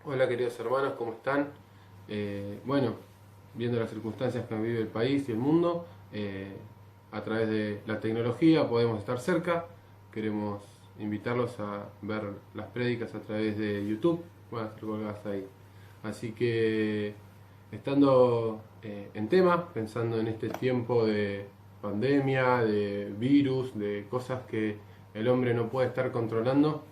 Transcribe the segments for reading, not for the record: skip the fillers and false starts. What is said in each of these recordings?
Hola queridos hermanos, ¿cómo están? Bueno, viendo las circunstancias que vive el país y el mundo, a través de la tecnología podemos estar cerca. Queremos invitarlos a ver las prédicas a través de YouTube, van a ser colgadas ahí. Así que, estando en tema, pensando en este tiempo de pandemia, de virus, de cosas que el hombre no puede estar controlando,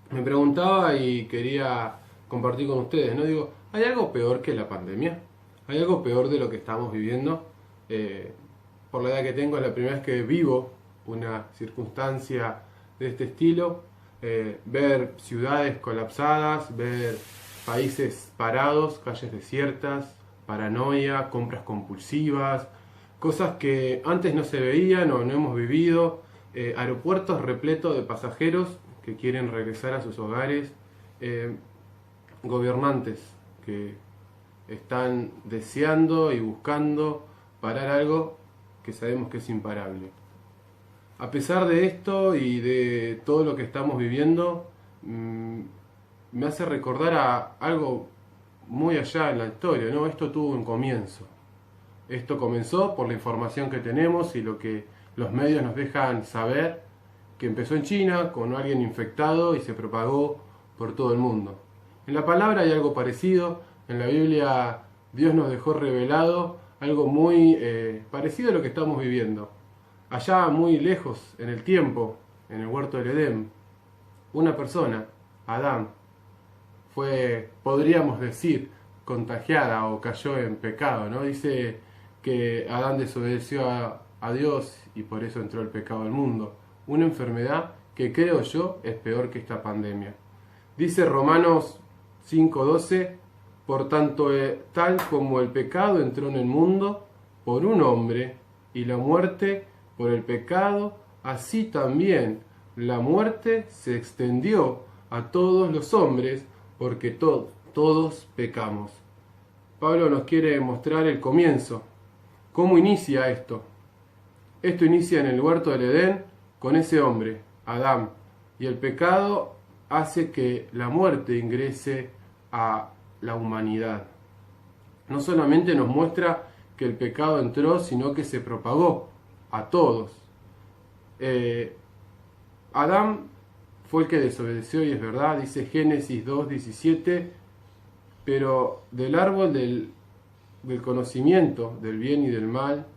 me preguntaba y quería compartir con ustedes, ¿no? Digo, ¿hay algo peor que la pandemia? ¿Hay algo peor de lo que estamos viviendo? Eh, por la edad que tengo, es la primera vez que vivo una circunstancia de este estilo. Ver ciudades colapsadas, ver países parados, calles desiertas, paranoia, compras compulsivas, cosas que antes no se veían o no hemos vivido, aeropuertos repletos de pasajeros que quieren regresar a sus hogares, eh, gobernantes que están deseando y buscando parar algo que sabemos que es imparable. A pesar de esto y de todo lo que estamos viviendo, me hace recordar a algo muy allá en la historia, ¿no? Esto tuvo un comienzo. Esto comenzó por la información que tenemos y lo que los medios nos dejan saber, que empezó en China con alguien infectado y se propagó por todo el mundo. En la palabra hay algo parecido, en la Biblia Dios nos dejó revelado algo muy parecido a lo que estamos viviendo. Allá muy lejos en el tiempo, en el huerto del Edén, una persona, Adán, fue, podríamos decir, contagiada o cayó en pecado, ¿no? Dice que Adán desobedeció a Dios y por eso entró el pecado al mundo. Una enfermedad que creo yo es peor que esta pandemia. Dice Romanos 5:12, por tanto, tal como el pecado entró en el mundo por un hombre y la muerte por el pecado, así también la muerte se extendió a todos los hombres porque todos pecamos. Pablo nos quiere mostrar el comienzo. ¿Cómo inicia esto? Esto inicia en el huerto del Edén con ese hombre, Adán, y el pecado hace que la muerte ingrese a la humanidad. No solamente nos muestra que el pecado entró, sino que se propagó a todos. Adán fue el que desobedeció y es verdad, dice Génesis 2:17, pero del árbol del conocimiento del bien y del mal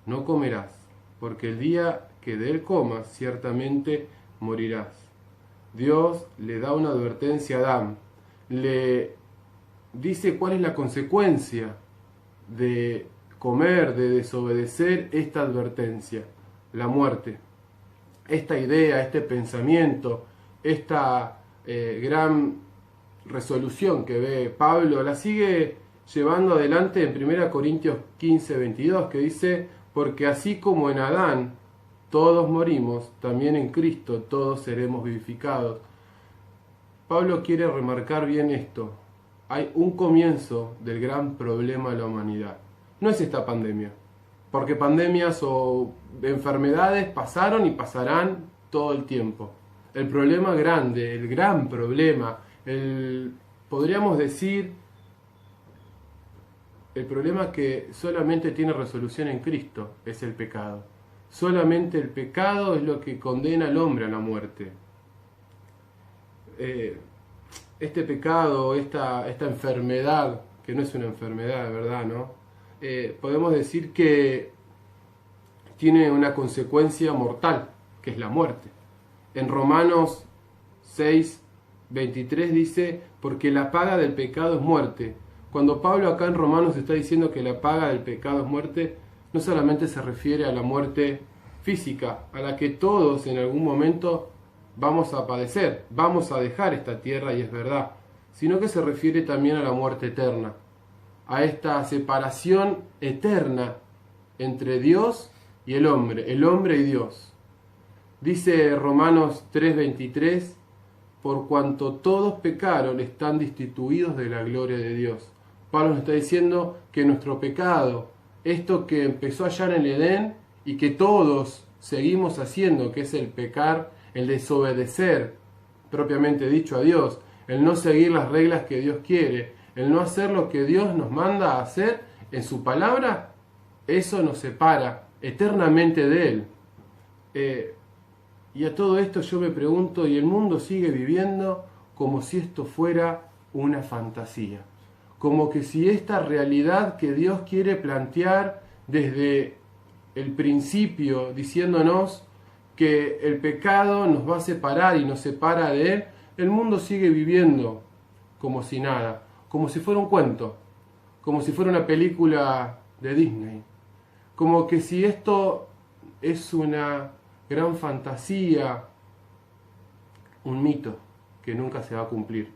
no comerás, porque el día que de él comas ciertamente morirás. Dios le da una advertencia a Adán, le dice cuál es la consecuencia de comer, de desobedecer esta advertencia, la muerte. Esta idea, este pensamiento, esta gran resolución que ve Pablo, la sigue llevando adelante en 1 Corintios 15:22, que dice, porque así como en Adán todos morimos, también en Cristo todos seremos vivificados. Pablo quiere remarcar bien esto. Hay un comienzo del gran problema de la humanidad. No es esta pandemia, porque pandemias o enfermedades pasaron y pasarán todo el tiempo. El problema grande, el gran problema, podríamos decir, el problema que solamente tiene resolución en Cristo es el pecado. Solamente el pecado es lo que condena al hombre a la muerte. Este pecado, esta enfermedad, que no es una enfermedad, de verdad, ¿no? Podemos decir que tiene una consecuencia mortal, que es la muerte. En Romanos 6:23 dice, porque la paga del pecado es muerte. Cuando Pablo acá en Romanos está diciendo que la paga del pecado es muerte, no solamente se refiere a la muerte física, a la que todos en algún momento vamos a padecer, vamos a dejar esta tierra y es verdad, sino que se refiere también a la muerte eterna, a esta separación eterna entre Dios y el hombre y Dios. Dice Romanos 3:23, por cuanto todos pecaron, están destituidos de la gloria de Dios. Pablo nos está diciendo que nuestro pecado, esto que empezó allá en el Edén y que todos seguimos haciendo, que es el pecar, el desobedecer, propiamente dicho, a Dios, el no seguir las reglas que Dios quiere, el no hacer lo que Dios nos manda a hacer en su palabra, eso nos separa eternamente de Él. Y a todo esto yo me pregunto, ¿y el mundo sigue viviendo como si esto fuera una fantasía? Como que si esta realidad que Dios quiere plantear desde el principio, diciéndonos que el pecado nos va a separar y nos separa de Él, el mundo sigue viviendo como si nada, como si fuera un cuento, como si fuera una película de Disney, como que si esto es una gran fantasía, un mito que nunca se va a cumplir.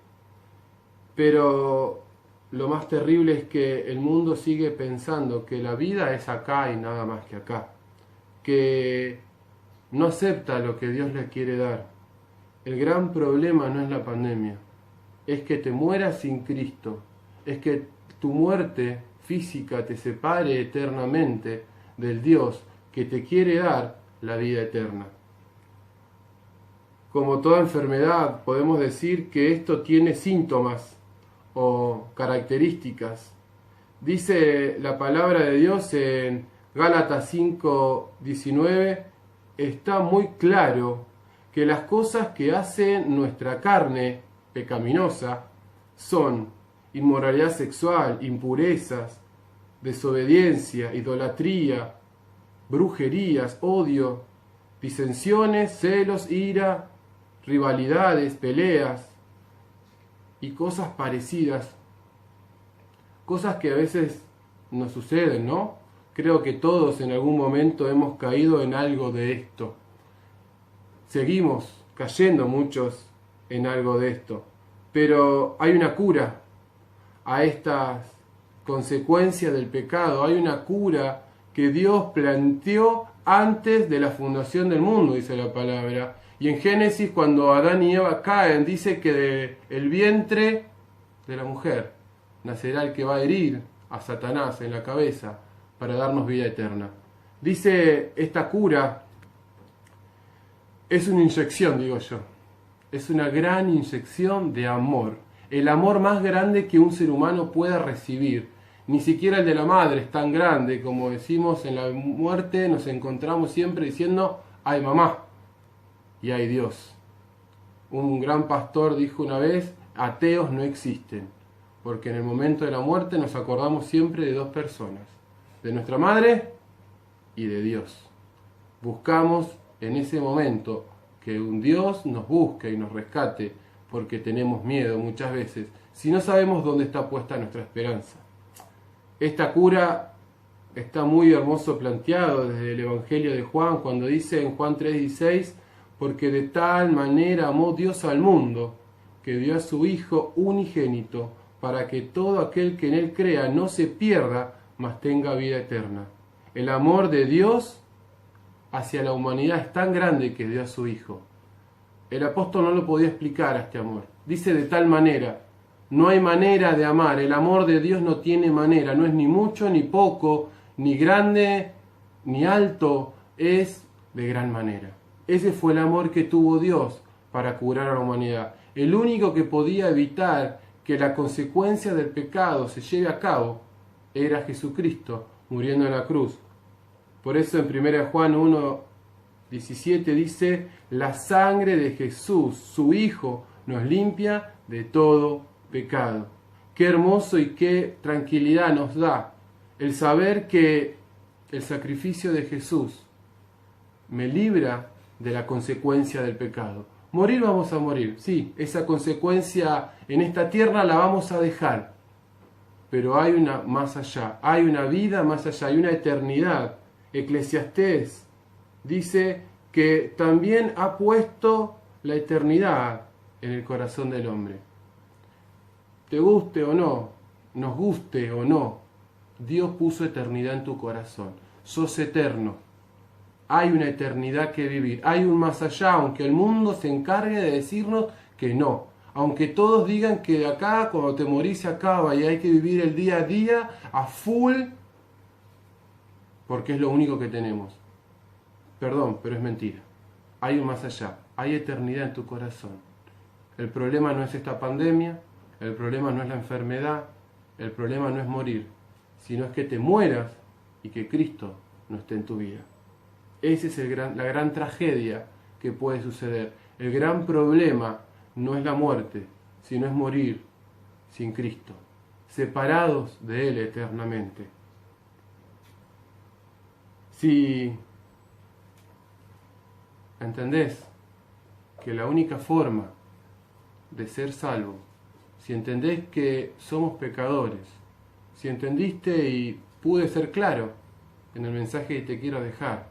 Pero lo más terrible es que el mundo sigue pensando que la vida es acá y nada más que acá, que no acepta lo que Dios le quiere dar. El gran problema no es la pandemia, es que te mueras sin Cristo, es que tu muerte física te separe eternamente del Dios que te quiere dar la vida eterna. Como toda enfermedad, podemos decir que esto tiene síntomas o características. Dice la palabra de Dios en Gálatas 5:19, está muy claro que las cosas que hace nuestra carne pecaminosa son inmoralidad sexual, impurezas, desobediencia, idolatría, brujerías, odio, disensiones, celos, ira, rivalidades, peleas y cosas parecidas. Cosas que a veces nos suceden, ¿no? Creo que todos en algún momento hemos caído en algo de esto. Seguimos cayendo muchos en algo de esto. Pero hay una cura a estas consecuencias del pecado. Hay una cura que Dios planteó antes de la fundación del mundo, dice la palabra. Y en Génesis, cuando Adán y Eva caen, dice que del vientre de la mujer nacerá el que va a herir a Satanás en la cabeza para darnos vida eterna. Dice, esta cura es una inyección, digo yo. Es una gran inyección de amor. El amor más grande que un ser humano pueda recibir. Ni siquiera el de la madre es tan grande. Como decimos en la muerte, nos encontramos siempre diciendo, ay mamá y ay Dios. Un gran pastor dijo una vez, ateos no existen. Porque en el momento de la muerte nos acordamos siempre de dos personas. De nuestra madre y de Dios. Buscamos en ese momento que un Dios nos busque y nos rescate, porque tenemos miedo muchas veces, si no sabemos dónde está puesta nuestra esperanza. Esta cura está muy hermoso planteado desde el Evangelio de Juan, cuando dice en Juan 3:16, porque de tal manera amó Dios al mundo, que dio a su Hijo unigénito, para que todo aquel que en Él crea no se pierda, mas tenga vida eterna. El amor de Dios hacia la humanidad es tan grande que dio a su Hijo. El apóstol no lo podía explicar a este amor. Dice de tal manera, no hay manera de amar. El amor de Dios no tiene manera, no es ni mucho ni poco, ni grande ni alto, es de gran manera. Ese fue el amor que tuvo Dios para curar a la humanidad. El único que podía evitar que la consecuencia del pecado se lleve a cabo era Jesucristo muriendo en la cruz. Por eso en 1 Juan 1:17 dice, la sangre de Jesús, su Hijo, nos limpia de todo pecado. Qué hermoso y qué tranquilidad nos da el saber que el sacrificio de Jesús me libra de la consecuencia del pecado. Morir vamos a morir, sí, esa consecuencia en esta tierra la vamos a dejar, pero hay una más allá, hay una vida más allá, hay una eternidad. Eclesiastés dice que también ha puesto la eternidad en el corazón del hombre. Te guste o no, nos guste o no, Dios puso eternidad en tu corazón. Sos eterno. Hay una eternidad que vivir. Hay un más allá, aunque el mundo se encargue de decirnos que no. Aunque todos digan que de acá, cuando te morís, se acaba y hay que vivir el día a día a full, porque es lo único que tenemos. Perdón, pero es mentira. Hay un más allá. Hay eternidad en tu corazón. El problema no es esta pandemia, el problema no es la enfermedad, el problema no es morir, sino es que te mueras y que Cristo no esté en tu vida. Esa es la gran tragedia que puede suceder. El gran problema no es la muerte, sino es morir sin Cristo, separados de Él eternamente. Si entendés que la única forma de ser salvo, si entendés que somos pecadores, si entendiste y pude ser claro en el mensaje que te quiero dejar,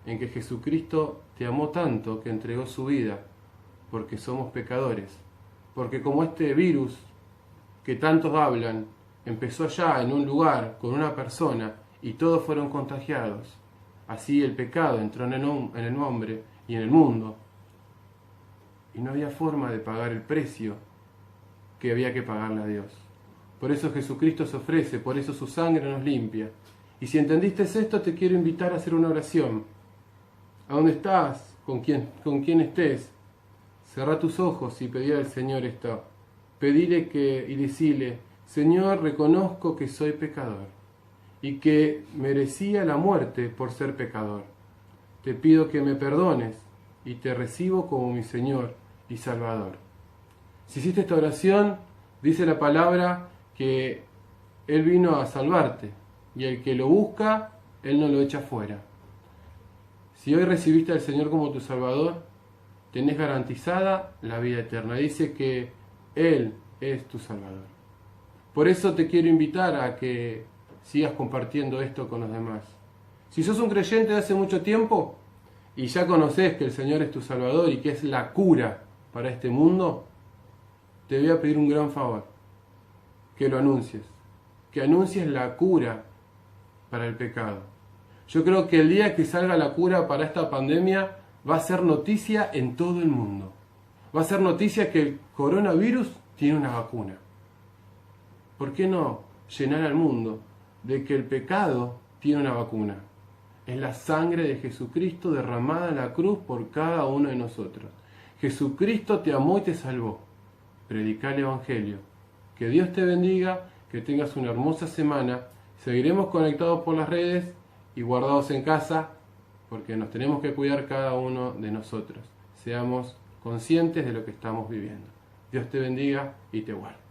en que Jesucristo te amó tanto que entregó su vida porque somos pecadores, porque como este virus que tantos hablan empezó allá en un lugar con una persona y todos fueron contagiados, así el pecado entró en el hombre y en el mundo, y no había forma de pagar el precio que había que pagarle a Dios. Por eso Jesucristo se ofrece, por eso su sangre nos limpia. Y si entendiste esto, te quiero invitar a hacer una oración. ¿A dónde estás? ¿Con quién estés? Cerrá tus ojos y pedí al Señor esto. Pedile y decile: Señor, reconozco que soy pecador y que merecía la muerte por ser pecador. Te pido que me perdones y te recibo como mi Señor y Salvador. Si hiciste esta oración, dice la palabra que Él vino a salvarte y el que lo busca, Él no lo echa fuera. Si hoy recibiste al Señor como tu Salvador, tenés garantizada la vida eterna. Dice que Él es tu Salvador. Por eso te quiero invitar a que sigas compartiendo esto con los demás. Si sos un creyente de hace mucho tiempo y ya conoces que el Señor es tu Salvador y que es la cura para este mundo, te voy a pedir un gran favor: que lo anuncies, que anuncies la cura para el pecado. Yo creo que el día que salga la cura para esta pandemia va a ser noticia en todo el mundo. Va a ser noticia que el coronavirus tiene una vacuna. ¿Por qué no llenar al mundo de que el pecado tiene una vacuna? Es la sangre de Jesucristo derramada en la cruz por cada uno de nosotros. Jesucristo te amó y te salvó. Predicá el Evangelio. Que Dios te bendiga, que tengas una hermosa semana. Seguiremos conectados por las redes y guardados en casa, porque nos tenemos que cuidar cada uno de nosotros. Seamos conscientes de lo que estamos viviendo. Dios te bendiga y te guarde.